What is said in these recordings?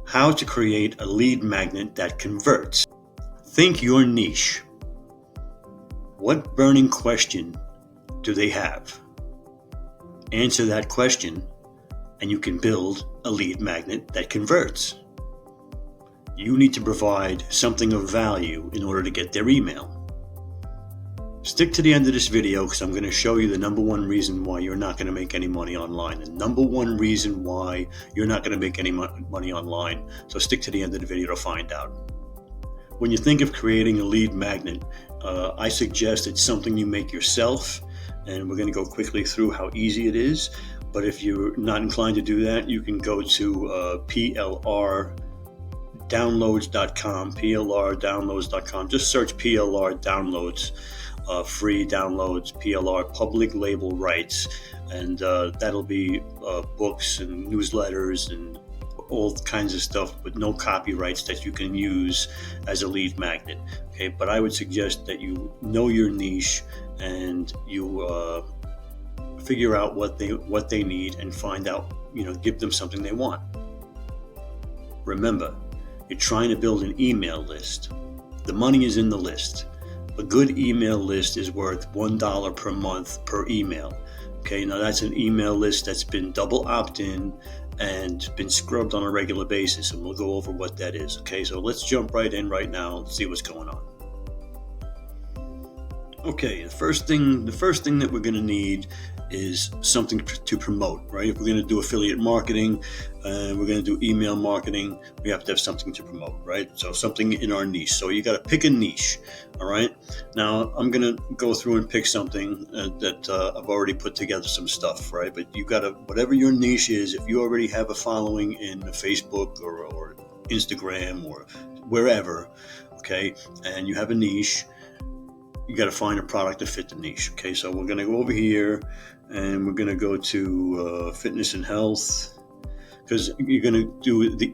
How to create a lead magnet that converts. Think your niche. What burning question do they have? Answer that question, and you can build a lead magnet that converts. You need to provide something of value in order to get their email. Stick to the end of this video because I'm going to show you the number one reason why you're not going to make any money online. The number one reason why you're not going to make any money online. So stick to the end of the video to find out. When you think of creating a lead magnet, I suggest it's something you make yourself, and we're going to go quickly through how easy it is. But if you're not inclined to do that, you can go to plrdownloads.com, Just search PLR downloads, free downloads, PLR public label rights, and that'll be books and newsletters and all kinds of stuff with no copyrights that you can use as a lead magnet. Okay, but I would suggest that you know your niche and you figure out what they need and find out, give them something they want. Remember, you're trying to build an email list. The money is in the list. A good email list is worth $1 per month per email. Okay, now that's an email list that's been double opt-in and been scrubbed on a regular basis, and we'll go over what that is. Okay, so let's jump right in right now and see what's going on. Okay, the first thing that we're going to need is something to promote, right? If we're going to do affiliate marketing and we're going to do email marketing, we have to have something to promote, right? So something in our niche. So you got to pick a niche, all right? Now I'm going to go through and pick something that I've already put together some stuff, right? But you got to, whatever your niche is, if you already have a following in Facebook or Instagram or wherever, okay, and you have a niche, you got to find a product to fit the niche. Okay, so we're going to go over here and we're going to go to fitness and health, because you're going to do the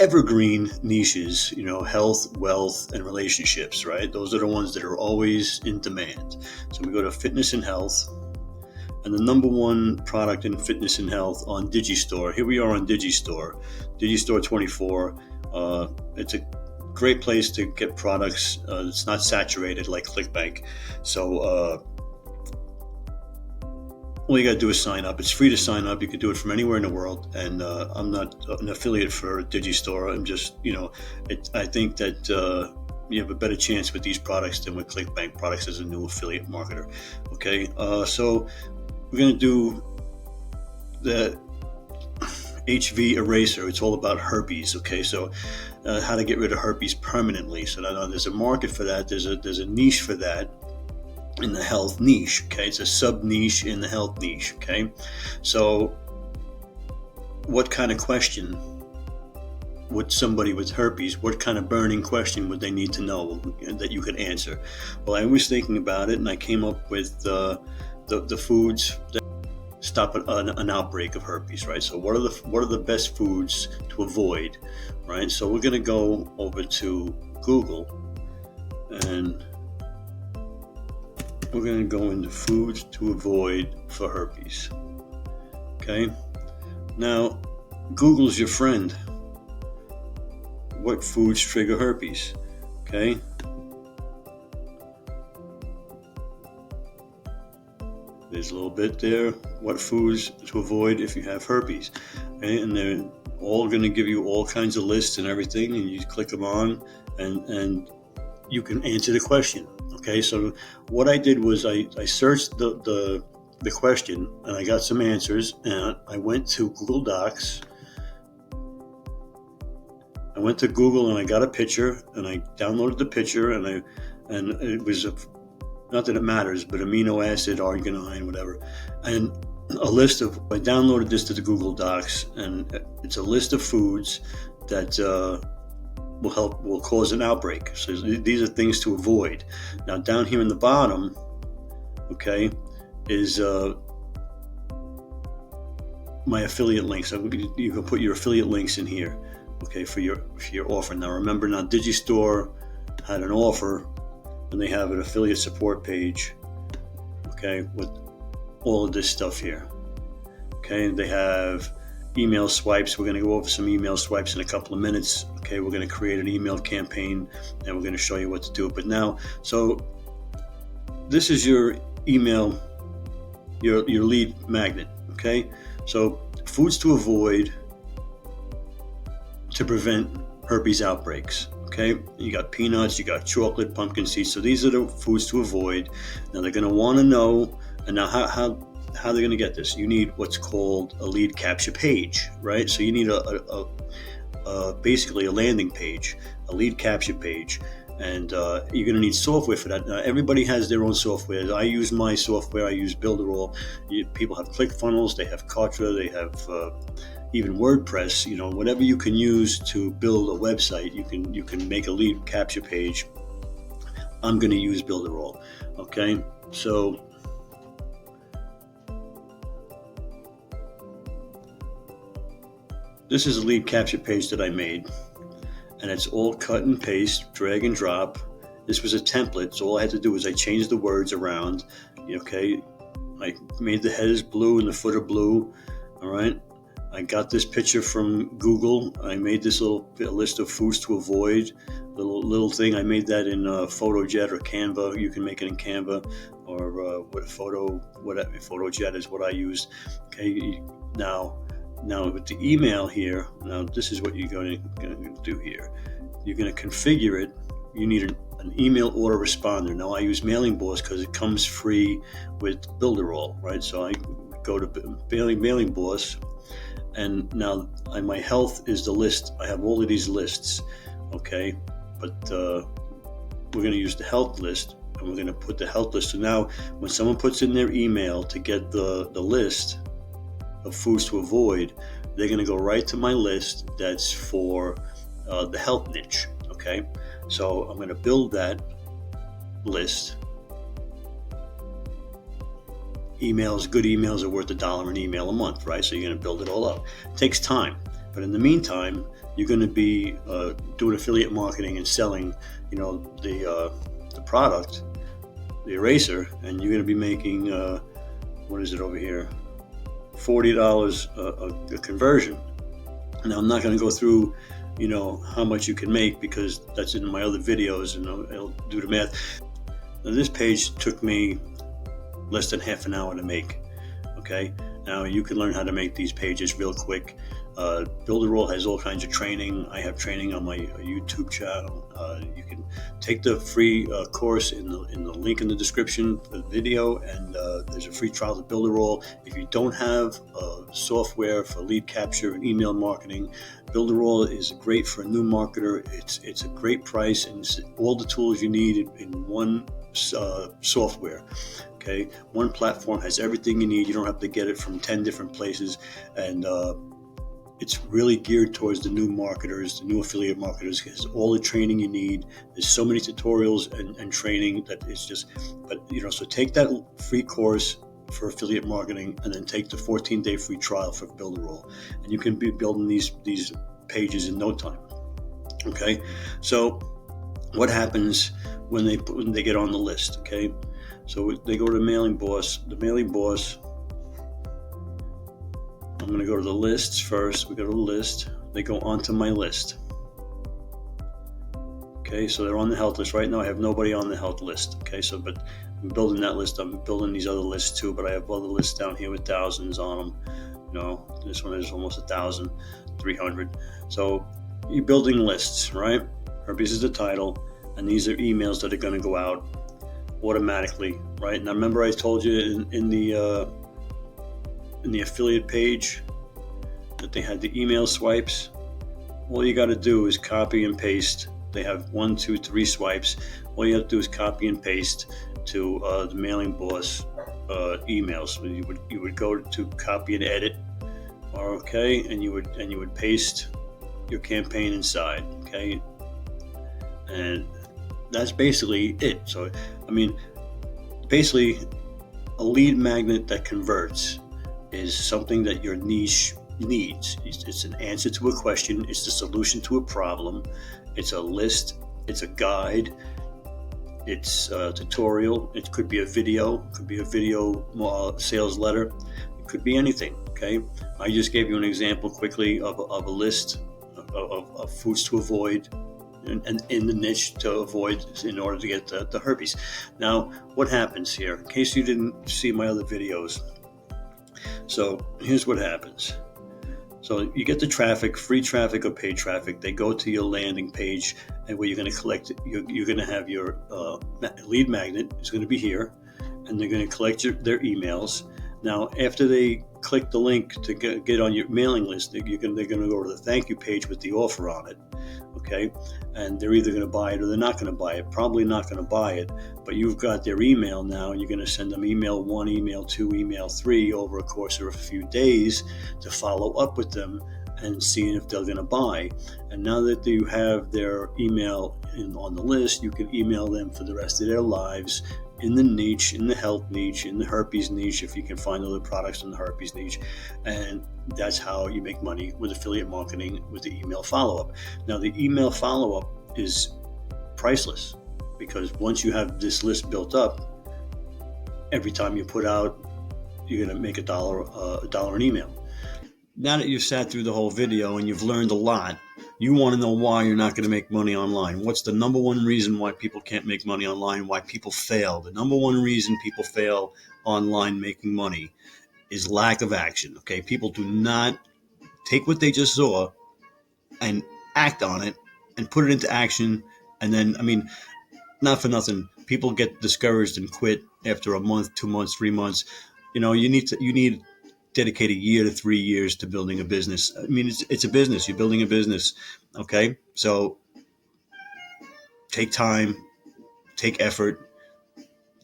evergreen niches, health, wealth, and relationships, right? Those are the ones that are always in demand. So we go to fitness and health, and the number one product in fitness and health on Digistore. Here we are on Digistore 24. It's a great place to get products. It's not saturated like ClickBank. So all you got to do is sign up. It's free to sign up. You can do it from anywhere in the world. And I'm not an affiliate for Digistore. I'm just, I think that you have a better chance with these products than with ClickBank products as a new affiliate marketer. Okay, so we're going to do the HV eraser. It's all about herpes. Okay, so how to get rid of herpes permanently. So there's a market for that. There's a niche for that in the health niche. Okay, it's a sub niche in the health niche. Okay, so what kind of question would somebody with herpes, what kind of burning question would they need to know that you could answer? Well, I was thinking about it, and I came up with the foods that stop an outbreak of herpes, right? So what are the best foods to avoid, right? So we're going to go over to Google, and we're going to go into foods to avoid for herpes. Okay, now Google's your friend. What foods trigger herpes? Okay, there's a little bit there. What foods to avoid if you have herpes? Okay? And they're all going to give you all kinds of lists and everything, and you click them on, and you can answer the question. Okay, so what I did was I searched the question, and I got some answers, and I went to Google Docs. I went to Google and I got a picture, and I downloaded the picture, and it was not that it matters, but amino acid, arginine, whatever, and a list of. I downloaded this to the Google Docs, and it's a list of foods that will cause an outbreak. So these are things to avoid. Now down here in the bottom, okay, is my affiliate links. So you can put your affiliate links in here, okay, for your offer. Now remember, Digistore had an offer, and they have an affiliate support page, okay, with all of this stuff here. Okay, they have email swipes. We're going to go over some email swipes in a couple of minutes. Okay, we're going to create an email campaign, and we're going to show you what to do. But now, so this is your email, your lead magnet. Okay, so foods to avoid to prevent herpes outbreaks. Okay, you got peanuts, you got chocolate, pumpkin seeds. So these are the foods to avoid. Now they're going to want to know, and now how they're going to get this. You need what's called a lead capture page, right? So you need basically a landing page, a lead capture page, and you're going to need software for that. Now, everybody has their own software. I use my software. I use Builderall. People have ClickFunnels. They have Kartra. They have even WordPress. You know, whatever you can use to build a website, you can make a lead capture page. I'm going to use Builderall. Okay, so this is a lead capture page that I made, and it's all cut and paste, drag and drop. This was a template, so all I had to do was I changed the words around. Okay, I made the headers blue and the footer blue. All right, I got this picture from Google. I made this little list of foods to avoid. Little thing. I made that in PhotoJet or Canva. You can make it in Canva or PhotoJet is what I used. Okay, now with the email here, now this is what you're going to do here. You're going to configure it. You need an email autoresponder. Now I use Mailing Boss because it comes free with Builderall, right? So I go to Mailing Boss, and now my health is the list. I have all of these lists, okay? But we're going to use the health list, and we're going to put the health list. So now when someone puts in their email to get the list of foods to avoid, they're going to go right to my list that's for the health niche. Okay, so I'm going to build that list. Emails, good emails are worth $1 an email a month, right? So you're going to build it all up. It takes time, but in the meantime, you're going to be doing affiliate marketing and selling, the product, the eraser, and you're going to be making what is it over here? $40 a conversion. Now I'm not going to go through, how much you can make because that's in my other videos, and I'll do the math. Now this page took me less than half an hour to make. Okay, now you can learn how to make these pages real quick. Builderall has all kinds of training. I have training on my YouTube channel. You can take the free course in the link in the description for the video, and there's a free trial of Builderall. If you don't have software for lead capture and email marketing, Builderall is great for a new marketer. It's a great price, and it's all the tools you need in one software. Okay, one platform has everything you need. You don't have to get it from 10 different places, and it's really geared towards the new marketers, the new affiliate marketers. It has all the training you need. There's so many tutorials and training that it's just, so take that free course for affiliate marketing, and then take the 14-day free trial for Builderall, and you can be building these pages in no time. Okay, so what happens when they get on the list? Okay, so they go to the Mailing Boss. The Mailing Boss, I'm going to go to the lists first. We go to the list. They go onto my list. Okay, so they're on the health list. Right now I have nobody on the health list. Okay, so but I'm building that list. I'm building these other lists too, but I have other lists down here with thousands on them. This one is almost 1,300. So you're building lists, right? Herpes is the title, and these are emails that are going to go out automatically, right? Now remember I told you in the affiliate page that they had the email swipes. All you got to do is copy and paste. They have 1, 2, 3 swipes. All you have to do is copy and paste to the Mailing Boss emails. So you would go to copy and edit, okay, and you would paste your campaign inside, okay, and that's basically it. So basically a lead magnet that converts is something that your niche needs. It's an answer to a question. It's the solution to a problem. It's a list. It's a guide. It's a tutorial. It could be a video. It could be a video sales letter. It could be anything. Okay, I just gave you an example quickly of a list of foods to avoid and in the niche to avoid in order to get the herpes. Now, what happens here, in case you didn't see my other videos? So here's what happens. So you get the traffic, free traffic or paid traffic. They go to your landing page, and where you're going to collect it, you're going to have your lead magnet is going to be here, and they're going to collect their emails. Now, after they click the link to get on your mailing list, they're going to go to the thank you page with the offer on it. Okay, and they're either going to buy it or they're not going to buy it. Probably not going to buy it, but you've got their email now, and you're going to send them email 1, email 2, email 3 over a course of a few days to follow up with them and seeing if they're going to buy. And now that you have their email on the list, you can email them for the rest of their lives in the niche, in the health niche, in the herpes niche, if you can find other products in the herpes niche. And that's how you make money with affiliate marketing, with the email follow-up. Now, the email follow-up is priceless, because once you have this list built up, every time you put out, you're going to make $1 an email. Now that you've sat through the whole video and you've learned a lot, you want to know why you're not going to make money online. What's the number one reason why people can't make money online, why people fail? The number one reason people fail online making money is lack of action. Okay, people do not take what they just saw and act on it and put it into action. And then, I mean, not for nothing, people get discouraged and quit after a month, 2 months, 3 months. You know, you need dedicate a year to 3 years to building a business. I mean, it's a business. You're building a business. Okay, so take time, take effort,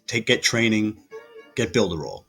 get training, get Builderall.